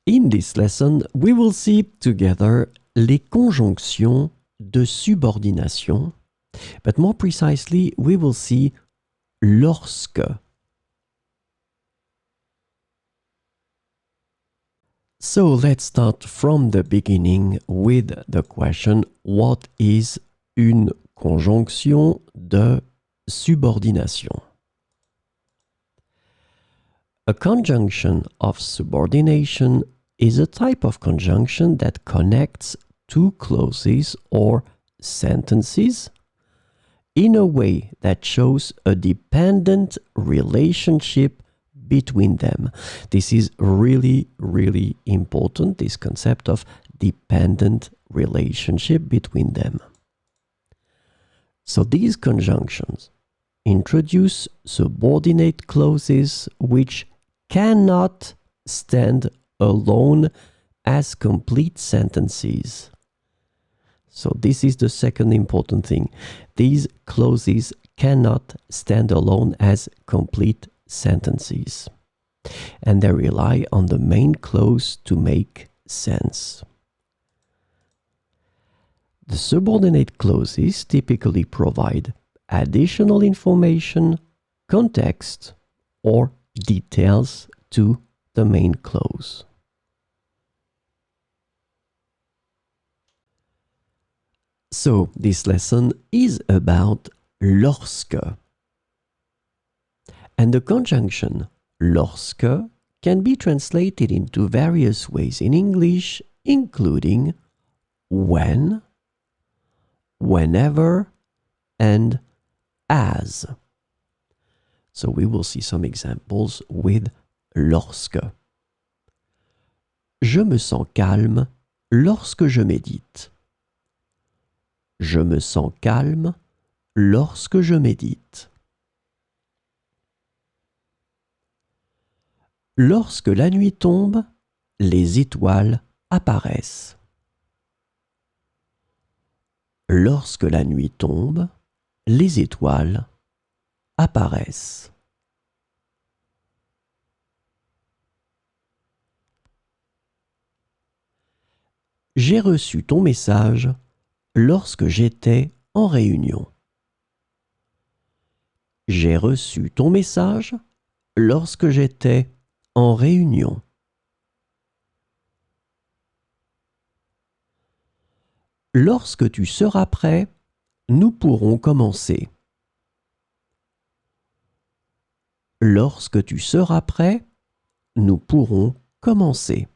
In this lesson, we will see together les conjonctions de subordination, but more precisely, we will see lorsque. So let's start from the beginning with the question, what is une conjonction de subordination? A conjunction of subordination is a type of conjunction that connects two clauses or sentences in a way that shows a dependent relationship between them. This is really, really important, this concept of dependent relationship between them. So these conjunctions introduce subordinate clauses which cannot stand alone as complete sentences. So this is the second important thing. These clauses cannot stand alone as complete sentences, and they rely on the main clause to make sense. The subordinate clauses typically provide additional information, context, or details to the main clause. So this lesson is about lorsque. And the conjunction lorsque can be translated into various ways in English, including when, whenever, and as. So we will see some examples with lorsque. Je me sens calme lorsque je médite. Je me sens calme lorsque je médite. Lorsque la nuit tombe, les étoiles apparaissent. Lorsque la nuit tombe, les étoiles apparaissent. J'ai reçu ton message lorsque j'étais en réunion. J'ai reçu ton message lorsque j'étais en réunion. Lorsque tu seras prêt, nous pourrons commencer. Lorsque tu seras prêt, nous pourrons commencer.